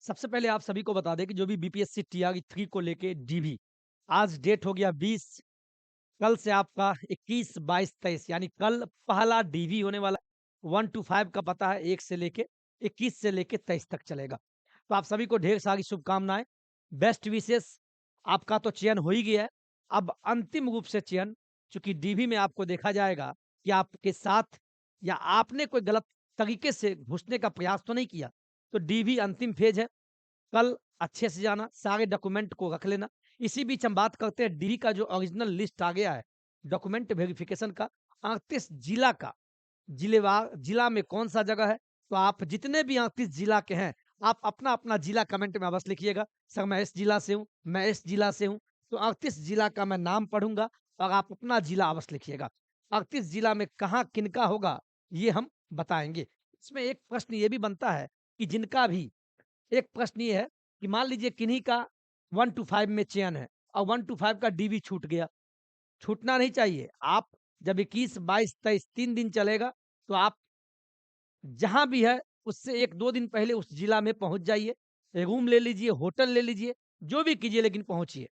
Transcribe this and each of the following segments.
सबसे पहले आप सभी को बता दें कि जो भी बीपीएससी टीआरई 3 को लेके डीवी, आज डेट हो गया 20, कल से आपका 21, 22, 23 यानी कल पहला डीवी होने वाला है। 1 टू 5 का पता है, 1 से लेके 21 से लेके 23 तक चलेगा। तो आप सभी को ढेर सारी शुभकामनाएं, बेस्ट विशेस। आपका तो चयन हो ही गया है। अब अंतिम रूप से चयन, चूंकि डीवी में आपको देखा जाएगा कि आपके साथ या आपने कोई गलत तरीके से घुसने का प्रयास तो नहीं किया। तो डीवी अंतिम फेज है। कल अच्छे से जाना, सारे डॉक्यूमेंट को रख लेना। इसी बीच हम बात करते हैं डी का जो ओरिजिनल लिस्ट आ गया है डॉक्यूमेंट वेरिफिकेशन का, 38 जिला का। जिलेवार जिला में कौन सा जगह है, तो आप जितने भी 38 जिला के हैं, आप अपना अपना जिला कमेंट में अवश्य लिखिएगा। सर मैं इस जिला से हूँ, मैं इस जिला से हूँ। तो 38 जिला का मैं नाम पढ़ूंगा और आप अपना जिला अवश्य लिखिएगा। 38 जिला में कहाँ किनका होगा ये हम बताएंगे। इसमें एक प्रश्न ये भी बनता है कि जिनका भी, एक प्रश्न ये है कि मान लीजिए किन्हीं का 1 टू 5 में चयन है और 1 टू 5 का डीवी छूट गया। छूटना नहीं चाहिए। आप जब 21, 22, 23 3 दिन चलेगा, तो आप जहां भी है उससे 1-2 दिन पहले उस जिला में पहुंच जाइए। रूम ले लीजिए, होटल ले लीजिए, जो भी कीजिए लेकिन पहुंचिए।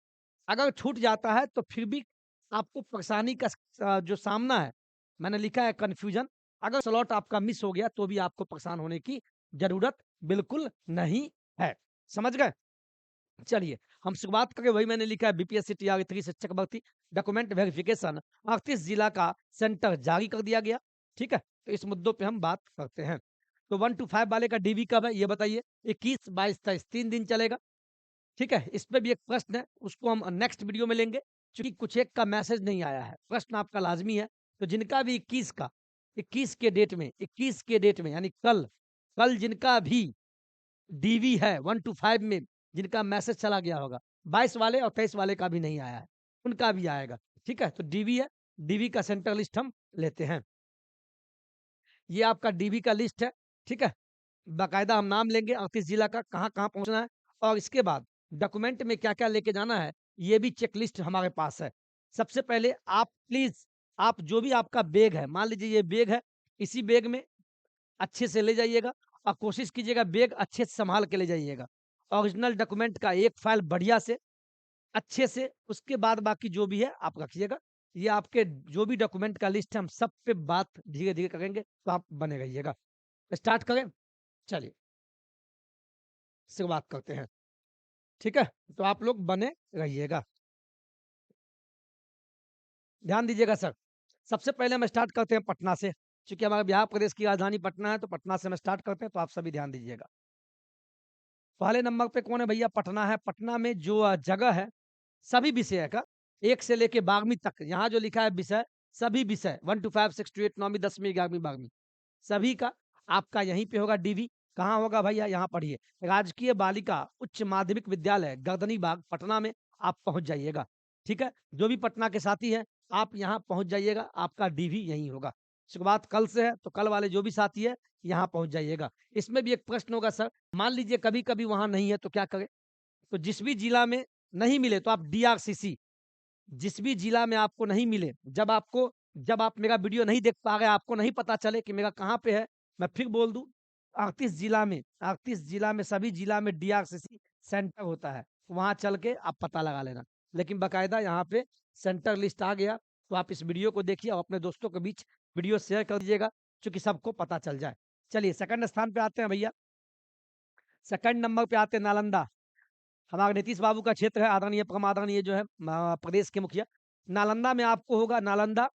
अगर छूट जाता है तो फिर भी आपको परेशानी का जो सामना है, मैंने लिखा है कन्फ्यूजन। अगर स्लॉट आपका मिस हो गया तो भी आपको परेशान होने की जरूरत बिल्कुल नहीं है। समझ गए? चलिए, हम शुरुआत करें। वही मैंने लिखा है बीपीएससी टीआरई 3 शिक्षक भर्ती डॉक्यूमेंट वेरिफिकेशन, 38 जिला का सेंटर जारी कर दिया गया। ठीक है, तो इस मुद्दों पे हम बात करते हैं। तो 1 टू 5 वाले का डीवी कब है ये बताइए। 21, 22, 23 3 दिन चलेगा। ठीक है, इस पे भी एक प्रश्न है, उसको हम नेक्स्ट वीडियो में लेंगे। क्योंकि कुछ एक का मैसेज नहीं आया है, प्रश्न आपका लाजमी है। तो जिनका भी 21 का, 21 के डेट में, 21 के डेट में यानी कल, कल जिनका भी डीवी है 1 टू 5 में, जिनका मैसेज चला गया होगा, 22 वाले और 23 वाले का भी नहीं आया है, उनका भी आएगा। ठीक है, तो डीवी है, डीवी का सेंटर लिस्ट हम लेते हैं। ये आपका डीवी का लिस्ट है। ठीक है, बाकायदा हम नाम लेंगे 38 जिला का, कहाँ कहाँ पहुंचना है और इसके बाद डॉक्यूमेंट में क्या क्या लेके जाना है, ये भी चेक लिस्ट हमारे पास है। सबसे पहले आप प्लीज, आप जो भी आपका बैग है, मान लीजिए ये बैग है, इसी बैग में अच्छे से ले जाइएगा और कोशिश कीजिएगा बैग अच्छे से संभाल के ले जाइएगा। ओरिजिनल डॉक्यूमेंट का एक फाइल बढ़िया से, अच्छे से, उसके बाद बाकी जो भी है आप रखिएगा। ये आपके जो भी डॉक्यूमेंट का लिस्ट है, हम सब पे बात धीरे धीरे करेंगे, तो आप बने रहिएगा। स्टार्ट करें, चलिए शुरुआत करते हैं। ठीक है, तो आप लोग बने रहिएगा, ध्यान दीजिएगा सर। सबसे पहले हम स्टार्ट करते हैं पटना से। चूंकि हमारे बिहार प्रदेश की राजधानी पटना है, तो पटना से हम स्टार्ट करते हैं, तो आप सभी ध्यान दीजिएगा। पहले नंबर पे कौन है भैया? पटना है। पटना में जो जगह है, सभी विषय का, 1 से लेके 12वीं तक, यहाँ जो लिखा है विषय, सभी विषय 1 टू 5, 6 टू 8, 9वीं, 10वीं, 11वीं, 12वीं, सभी का आपका यहीं पे होगा डीवी। कहाँ होगा भैया? यहाँ पढ़िए, राजकीय बालिका उच्च माध्यमिक विद्यालय गर्दनी बाग पटना में आप पहुंच जाइएगा। ठीक है, जो भी पटना के साथी हैं, आप यहाँ पहुंच जाइएगा, आपका डीवी यहीं होगा। शुरुआत कल से है, तो कल वाले जो भी साथी है यहाँ पहुंच जाइएगा। इसमें भी एक प्रश्न होगा सर, मान लीजिए कभी कभी वहां नहीं है तो क्या करें? तो जिस भी जिला में नहीं मिले तो आप डीआरसीसी, जिस भी जिला में आपको नहीं मिले, जब आप मेरा वीडियो नहीं देख पा रहे, आपको नहीं पता चले कि मेरा कहाँ पे है, मैं फिर बोल दूं, 38 जिला में, 38 जिला में, सभी जिला में डीआरसीसी सेंटर होता है, वहां चल के आप पता लगा लेना। लेकिन बकायदा यहाँ पे सेंटर लिस्ट आ गया, तो आप इस वीडियो को देखिए और अपने दोस्तों के बीच वीडियो शेयर कर दीजिएगा, क्योंकि सबको पता चल जाए। चलिए सेकंड स्थान पे आते हैं भैया। सेकंड नंबर पे आते हैं नालंदा। हमारे नीतीश बाबू का क्षेत्र है, आदरणीय परम आदरणीय जो है प्रदेश के मुखिया। नालंदा में आपको होगा नालंदा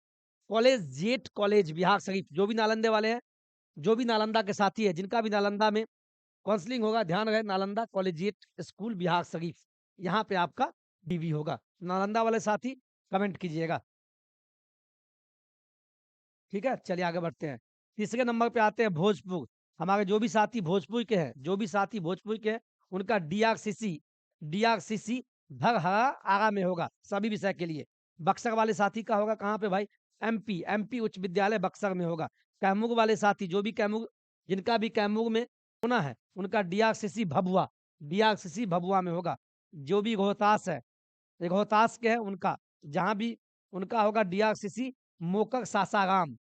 कॉलेज जेट कॉलेज बिहार शरीफ। जो भी नालंदे वाले हैं, जो भी नालंदा के साथी है, जिनका भी नालंदा में काउंसलिंग होगा, ध्यान रहे, नालंदा कॉलेजिएट स्कूल बिहार शरीफ, यहाँ पे आपका डीवी होगा। नालंदा वाले साथी कमेंट कीजिएगा। ठीक है, चलिए आगे बढ़ते हैं। तीसरे नंबर पे आते हैं भोजपुर। हमारे जो भी साथी भोजपुर के हैं, जो भी साथी भोजपुर के हैं, उनका डीआरसीसी धरहरा आरा में होगा, सभी विषय के लिए। बक्सर वाले साथी का होगा कहाँ पे भाई? एमपी उच्च विद्यालय बक्सर में होगा। कैमूर वाले साथी, जो भी कैमूर, जिनका भी कैमूर में होना है, उनका डीआरसीसी भभुआ में होगा। जो भी रोहतास है, रोहतास के हैं, उनका जहां भी उनका होगा डीआरसीसी मोकर सासाराम।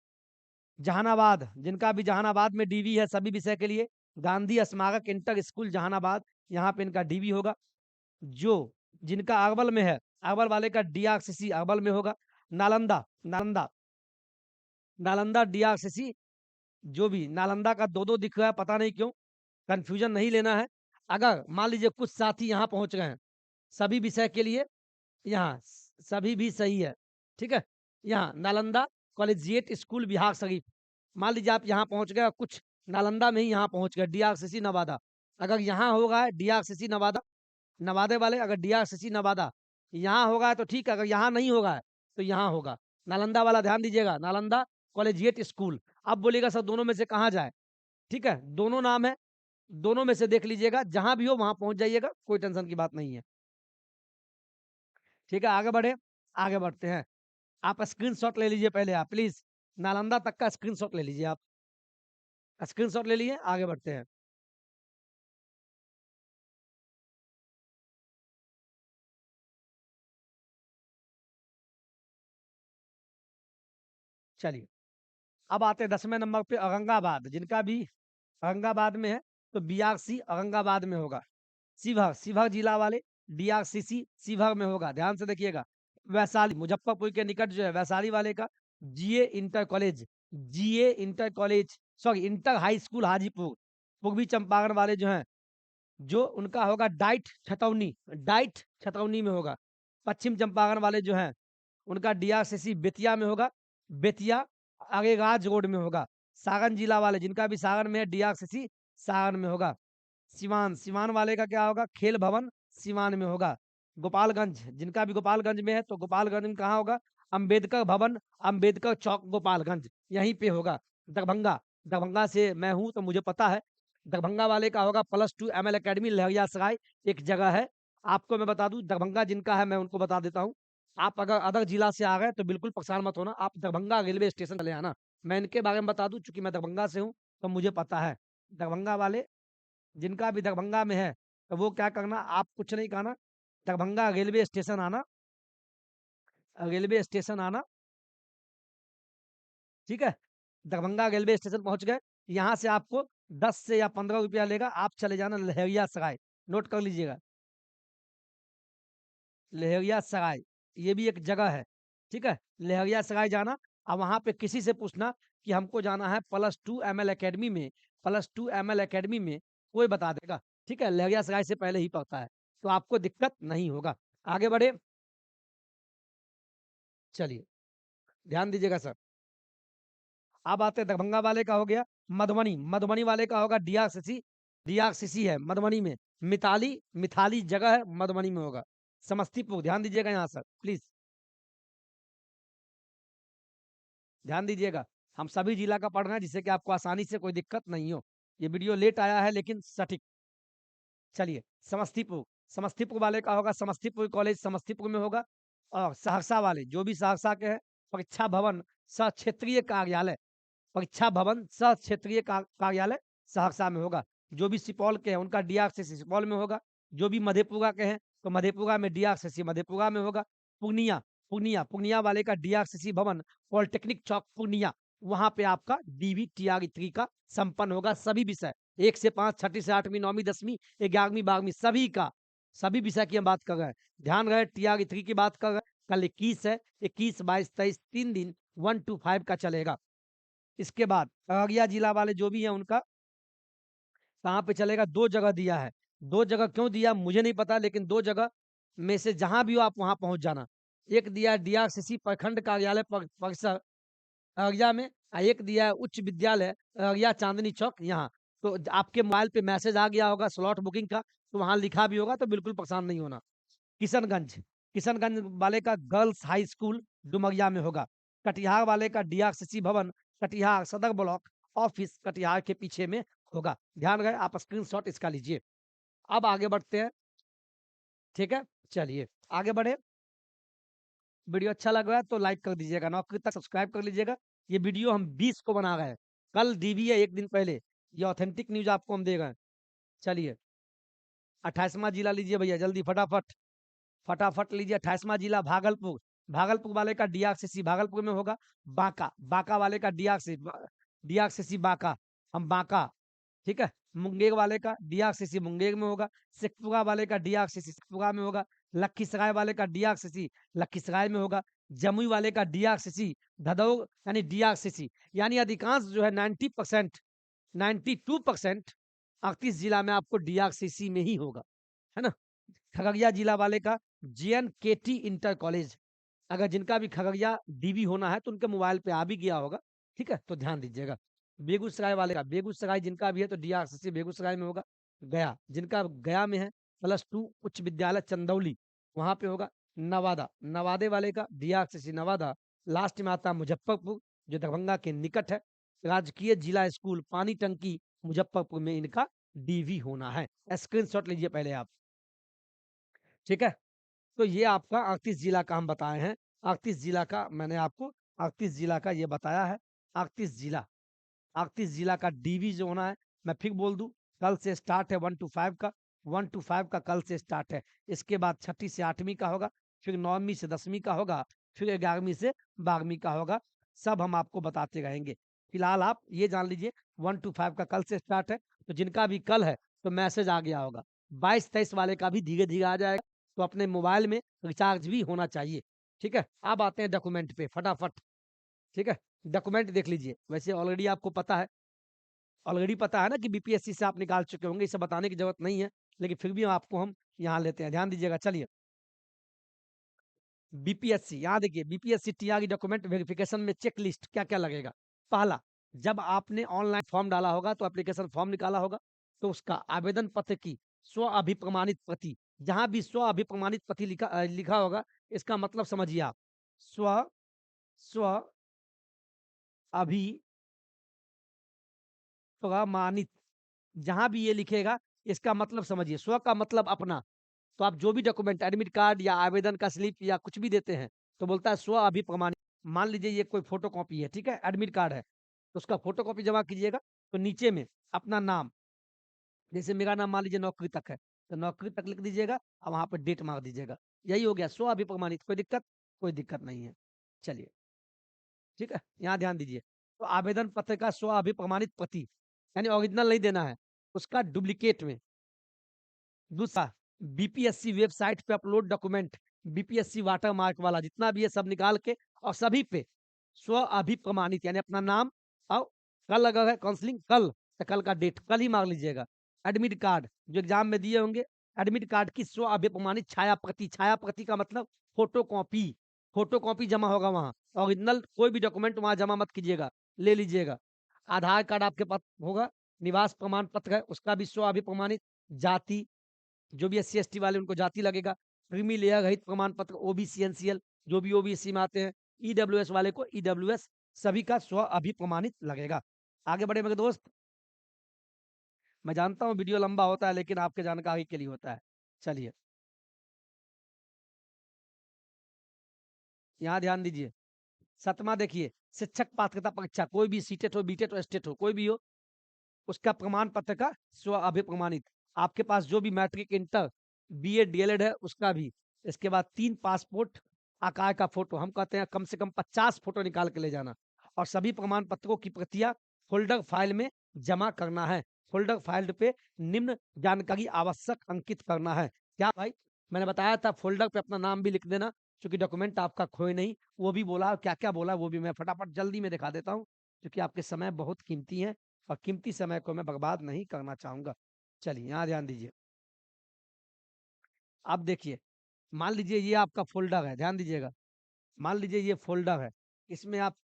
जहानाबाद, जिनका भी जहानाबाद में डीवी है, सभी विषय के लिए, गांधी स्मारक इंटर स्कूल जहानाबाद, यहाँ पे इनका डीबी होगा। जो जिनका अरवल में है, अरवल वाले का डीआरसीसी अरवल में होगा। नालंदा नालंदा नालंदा डीआरसीसी, जो भी नालंदा का दो दो दिख रहा है, पता नहीं क्यों, कंफ्यूजन नहीं लेना है। अगर मान लीजिए कुछ साथी यहाँ पहुंच गए हैं सभी विषय के लिए, यहाँ सभी भी सही है, ठीक है। यहाँ नालंदा कॉलेजिएट स्कूल बिहार शरीफ, मान लीजिए आप यहाँ पहुंच गए और कुछ नालंदा में ही यहाँ पहुंच गए, डीआरसीसी नवादा। अगर यहाँ होगा डीआरसीसी नवादा, नवादे वाले अगर डीआरसीसी नवादा यहाँ होगा तो ठीक है, अगर यहाँ नहीं होगा तो यहाँ होगा नालंदा वाला, ध्यान दीजिएगा, नालंदा कॉलेजिएट स्कूल। अब बोलिएगा सर दोनों में से कहाँ जाए, ठीक है, दोनों नाम है, दोनों में से देख लीजिएगा, जहां भी हो वहां पहुंच जाइएगा, कोई टेंशन की बात नहीं है। ठीक है, आगे बढ़े, आगे बढ़ते हैं। आप स्क्रीनशॉट ले लीजिए पहले, आप प्लीज नालंदा तक का स्क्रीनशॉट ले लीजिए, आप स्क्रीनशॉट ले लिए, आगे बढ़ते हैं। चलिए, अब आते हैं 10वें नंबर पे औरंगाबाद, जिनका भी औरंगाबाद में है तो बीआरसी औरंगाबाद में होगा। शिवहर, शिवहर जिला वाले डीआरसीसी शिवहर में होगा, ध्यान से देखिएगा। वैशाली मुजफ्फरपुर के निकट जो है वैशाली वाले का GA inter college, GA inter college, sorry inter high school Hajipur. पूर्वी चंपारण वाले जो हैं, जो उनका होगा डाइट छतौनी, डाइट छतौनी में होगा। पश्चिम चंपारण वाले जो हैं उनका डीआरसीसी बेतिया में होगा, बेतिया आगेगाज रोड में होगा। सारण जिला वाले जिनका भी सारण में है डीआरसीसी सारण में होगा। सिवान, सिवान वाले का क्या होगा, खेल भवन सिवान में होगा। गोपालगंज, जिनका भी गोपालगंज में है तो गोपालगंज में कहाँ होगा, अंबेडकर भवन, अंबेडकर चौक गोपालगंज, यहीं पे होगा। दरभंगा, दरभंगा से मैं हूं तो मुझे पता है, दरभंगा वाले का होगा +2 एमएल एकेडमी लहरियासराय, एक जगह है। आपको मैं बता दूं दरभंगा जिनका है, मैं उनको बता देता हूँ। आप अगर अदर जिला से आ गए तो बिल्कुल परेशान मत होना, आप दरभंगा रेलवे स्टेशन चले आना। मैं इनके बारे में बता दूं, चूंकि मैं दरभंगा से हूँ तो मुझे पता है। दरभंगा वाले जिनका भी दरभंगा में है तो वो क्या करना, आप कुछ नहीं कहना, दरभंगा रेलवे स्टेशन आना, रेलवे स्टेशन आना, ठीक है। दरभंगा रेलवे स्टेशन पहुंच गए, यहाँ से आपको 10 से या 15 रुपया लेगा, आप चले जाना लहेरिया सराय, नोट कर लीजिएगा, लहेरिया सराय, ये भी एक जगह है, ठीक है। लहेरिया सराय जाना, अब वहां पे किसी से पूछना कि हमको जाना है +2 एमएल एकेडमी में, +2 एमएल एकेडमी में, कोई बता देगा, ठीक है। लहेरिया सराय से पहले ही पड़ता है, तो आपको दिक्कत नहीं होगा। आगे बढ़े, चलिए ध्यान दीजिएगा सर। अब आते हैं दरभंगा वाले का हो गया। मधुबनी, मधुबनी वाले का होगा डीआरसीसी, डीआरसीसी है मधुबनी में। मिताली, मिथाली जगह है मधुबनी में होगा। समस्तीपुर, ध्यान दीजिएगा यहाँ सर प्लीज, ध्यान दीजिएगा, हम सभी जिला का पढ़ रहे हैं जिससे कि आपको आसानी से कोई दिक्कत नहीं हो। ये वीडियो लेट आया है लेकिन सटीक। चलिए, समस्तीपुर, समस्तीपुर वाले का होगा समस्तीपुर कॉलेज, समस्तीपुर में होगा। और सहरसा वाले जो भी सहरसा के हैं, परीक्षा भवन सह क्षेत्रीय कार्यालय, परीक्षा भवन सह क्षेत्रीय कार्यालय सहरसा में होगा। जो भी सुपौल के हैं उनका डीआरसीसी सुपौल में होगा। जो भी मधेपुरा के हैं तो मधेपुरा में डीआरसीसी मधेपुरा में होगा। पूर्णिया, पूर्णिया, पूर्णिया वाले का डीआरसीसी भवन पॉलिटेक्निक चौक पूर्णिया, वहां पे आपका डीवी-टीआर-3 का संपन्न होगा। सभी विषय 1 से 5, छठी से 8वीं, 9वीं, 10वीं, 11वीं, 12वीं, सभी का, सभी विषय की हम बात कर रहे हैं। ध्यान रहे, टीआर-3 की बात कर रहे हैं। कल 21 है, 21, 22, 23 3 दिन 1 to 5 का चलेगा। इसके बाद अररिया जिला वाले जो भी हैं उनका कहाँ पे चलेगा, 2 जगह दिया है। 2 जगह क्यों दिया मुझे नहीं पता, लेकिन 2 जगह में से जहाँ भी हो आप वहाँ पहुँच जाना। एक दिया है डीआरसीसी प्रखंड कार्यालय परिसर अररिया में, एक दिया है उच्च विद्यालय अररिया चांदनी चौक यहाँ। तो आपके मोबाइल पे मैसेज आ गया होगा स्लॉट बुकिंग का, तो वहाँ लिखा भी होगा, तो बिल्कुल परेशान नहीं होना। किशनगंज, किशनगंज वाले का गर्ल्स हाई स्कूल डुमरिया में होगा। कटिहार वाले का डीआरसीसी भवन कटिहार सदर ब्लॉक ऑफिस कटिहार के पीछे में होगा। ध्यान रहे, आप स्क्रीनशॉट इसका लीजिए। अब आगे बढ़ते हैं, ठीक है। चलिए आगे बढ़े, वीडियो अच्छा लग रहा है तो लाइक कर दीजिएगा, नौकरी तक सब्सक्राइब कर लीजिएगा। ये वीडियो हम 20 को बना रहे हैं, कल डीवी है एक दिन पहले, ये ऑथेंटिक न्यूज आपको हम दे रहे हैं। चलिए 28वां जिला लीजिए भैया, जल्दी फटाफट, फटाफट लीजिए। 28वां जिला भागलपुर, भागलपुर वाले का डीआरसीसी भागलपुर में होगा। बांका, बांका वाले का डीआरसीसी बांका, हम बांका, ठीक है। मुंगेर वाले का डीआरसीसी मुंगेर में होगा, शेखपुरा वाले का डीआरसीसी शेखपुरा में होगा, लखीसराय वाले का डीआरसीसी लखीसराय में होगा, जमुई वाले का डीआरसीसी भदोर यानी डीआरसीसी, यानी अधिकांश जो है 90% 92% 38 जिला में आपको डीआरसीसी में ही होगा, है ना। खगड़िया जिला वाले का जेएनकेटी इंटर कॉलेज, अगर जिनका भी खगड़िया डीबी होना है तो उनके मोबाइल पे आ भी गया होगा, ठीक है, तो ध्यान दीजिएगा। बेगूसराय वाले का बेगूसराय जिनका भी है तो डीआरसीसी बेगूसराय में होगा। गया जिनका गया में है +2 उच्च विद्यालय चंदौली, वहां पे होगा। नवादा नवादे वाले का डीआरसीसी नवादा, लास्ट में आता है मुजफ्फरपुर जो दरभंगा के निकट है। राजकीय जिला स्कूल पानी टंकी मुजफ्फरपुर में इनका डीवी होना है। स्क्रीनशॉट लीजिए पहले आप, ठीक है। तो ये आपका 38 जिला का हम बताए हैं। 38 जिला का मैंने आपको 38 जिला का ये बताया है। 38 जिला 38 जिला का डीवी जो होना है, मैं फिर बोल दूं, कल से स्टार्ट है 1 to 5 का। 1 to 5 का कल से स्टार्ट है। इसके बाद छठी से 8वीं का होगा, फिर 9वीं से 10वीं का होगा, फिर 11वीं से 12वीं का होगा। सब हम आपको बताते रहेंगे। फिलहाल आप ये जान लीजिए 1 to 5 का कल से स्टार्ट है। तो जिनका भी कल है तो मैसेज आ गया होगा। 22-23 वाले का भी धीरे धीरे आ जाएगा। तो अपने मोबाइल में रिचार्ज भी होना चाहिए, ठीक है। अब आते हैं डॉक्यूमेंट पे फटाफट, ठीक है। डॉक्यूमेंट देख लीजिए, वैसे ऑलरेडी आपको पता है, ऑलरेडी पता है ना कि बीपीएससी से आप निकाल चुके होंगे, इसे बताने की जरूरत नहीं है, लेकिन फिर भी आपको हम यहाँ लेते हैं, ध्यान दीजिएगा। चलिए, बीपीएससी यहाँ देखिए, बीपीएससी टीआरई डॉक्यूमेंट वेरिफिकेशन में चेक लिस्ट क्या क्या लगेगा। पहला, जब आपने ऑनलाइन फॉर्म डाला होगा तो एप्लीकेशन फॉर्म निकाला होगा, तो उसका आवेदन पत्र की स्व अभिप्रमाणित प्रति, जहां भी स्व अभिप्रमाणित प्रति लिखा होगा, इसका मतलब समझिए आप, स्व स्व अभिप्रमाणित, जहां भी ये लिखेगा इसका मतलब समझिए, स्व का मतलब अपना। तो आप जो भी डॉक्यूमेंट एडमिट कार्ड या आवेदन का स्लिप या कुछ भी देते हैं तो बोलता है स्व अभिप्रमाणित। मान लीजिए ये कोई फोटो कॉपी है, ठीक है, एडमिट कार्ड है, तो उसका फोटो कॉपी जमा कीजिएगा। तो नीचे में अपना नाम, जैसे मेरा नाम मान लीजिए नौकरी तक है, तो नौकरी तक लिख दीजिएगा और वहां पर डेट मार दीजिएगा। यही हो गया स्व अभिप्रमाणित। कोई दिक्कत? कोई दिक्कत नहीं है। चलिए, ठीक है, यहाँ ध्यान दीजिए। तो आवेदन पत्र का स्व अभिप्रमाणित प्रति, यानी ओरिजिनल नहीं देना है, उसका डुप्लीकेट में। दूसरा, बीपीएससी वेबसाइट पे upload document, BPSC water mark वाला जितना भी है सब निकाल के, और सभी पे स्व अभिप्रमाणित, यानी अपना नाम, और कल अगर है काउंसलिंग कल, तो कल का डेट कल ही मार लीजिएगा। एडमिट कार्ड जो एग्जाम में दिए होंगे, एडमिट कार्ड की स्व अभिप्रमाणित छाया प्रति, छाया प्रति का मतलब फोटो कॉपी, फोटो कॉपी जमा होगा वहां। ओरिजिनल कोई भी डॉक्यूमेंट वहां जमा मत कीजिएगा, ले लीजिएगा। आधार कार्ड आपके पास होगा, निवास प्रमाण पत्र है उसका भी स्व अभिप्रमाणित, जाति, जो भी SC ST वाले उनको जाति लगेगा, क्रीमी लेयर रहित प्रमाण पत्र ओबीसी एनसीएल, जो भी ओबीसी में आते हैं, ईडब्ल्यूएस वाले को ईडब्ल्यूएस, सभी का स्व अभिप्रमाणित लगेगा। आगे बढ़े मेरे दोस्त, मैं जानता हूँ वीडियो लंबा होता है लेकिन आपके जानकारी के लिए होता है। चलिए, यहाँ ध्यान दीजिए। 7वां देखिए, शिक्षक पात्रता परीक्षा, कोई भी सीटेट हो बीटेट हो स्टेट हो कोई भी हो, उसका प्रमाण पत्र का स्व अभिप्रमाणित। आपके पास जो भी मैट्रिक इंटर बीएड डीएलएड है उसका भी। इसके बाद 3 पासपोर्ट आकार का फोटो, हम कहते हैं कम से कम 50 फोटो निकाल के ले जाना, और सभी प्रमाण पत्रों की प्रतियां फोल्डर फाइल में जमा करना है। फोल्डर फाइल पे निम्न जानकारी आवश्यक अंकित करना है। क्या भाई, मैंने बताया था फोल्डर पे अपना नाम भी लिख देना, क्योंकि डॉक्यूमेंट आपका खोए नहीं। वो भी बोला, क्या क्या बोला वो भी मैं फटाफट जल्दी में दिखा देता हूँ, क्योंकि आपके समय बहुत कीमती है और कीमती समय को मैं बर्बाद नहीं करना चाहूंगा। चलिए, यहाँ ध्यान दीजिए। अब देखिए, मान लीजिए ये आपका फ़ोल्डर है, ध्यान दीजिएगा। मान लीजिए ये फ़ोल्डर है, इसमें आप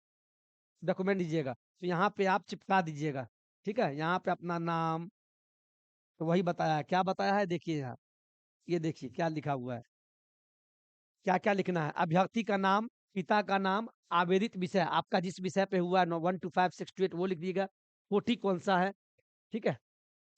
डॉक्यूमेंट दीजिएगा, तो यहाँ पे आप चिपका दीजिएगा, ठीक है? यहाँ पे अपना नाम, तो वही बताया है, क्या बताया है देखिए यहाँ, ये देखिए क्या लिखा हुआ है, क्या-क्या लिखना है? अभ्यर्थी का नाम, पिता का नाम, आवेदित विषय, आपका जिस विषय पे हुआ है, 1 to 5 6 to 8 वो लिख दीजिएगा, कोटि कौन-सा है, ठीक है?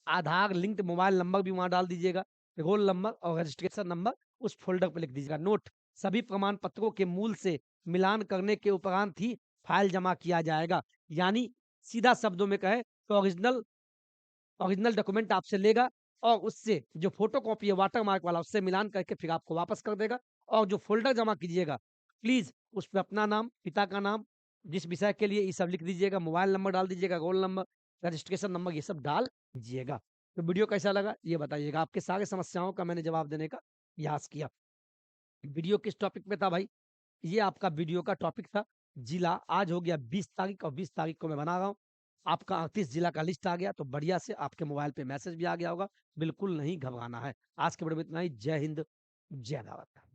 आधार लिंक्ड मोबाइल नंबर भी वहाँ डाल दीजिएगा, रोल नंबर और रजिस्ट्रेशन नंबर उस फ़ोल्डर पे लिख दीजिएगा। नोट, सभी प्रमाण पत्रों के मूल से मिलान करने के उपरांत ही फ़ाइल जमा किया जाएगा। यानी सीधा शब्दों में कहें तो ओरिजिनल ओरिजिनल डॉक्यूमेंट आपसे लेगा, और उससे जो फ़ोटोकॉपी है वाटरमार्क वाला उससे मिलान करके फिर आपको वापस कर देगा। और जो फ़ोल्डर जमा कीजिएगा, प्लीज़ उस पे अपना नाम, पिता का नाम, जिस विषय के लिए ये सब लिख दीजिएगा, मोबाइल नंबर डाल दीजिएगा, रोल नंबर, रजिस्ट्रेशन नंबर ये सब डाल दीजिएगा। तो वीडियो कैसा लगा ये बताइएगा। आपके सारे समस्याओं का मैंने जवाब देने का प्रयास किया। वीडियो किस टॉपिक पे था भाई? ये आपका वीडियो का टॉपिक था जिला। आज हो गया 20 तारीख और 20 तारीख को मैं बना रहा हूँ। आपका 38 जिला का लिस्ट आ गया तो बढ़िया से आपके मोबाइल पे मैसेज भी आ गया होगा। बिल्कुल नहीं घबराना है। आज के वीडियो में इतना ही। जय हिंद, जय भारत।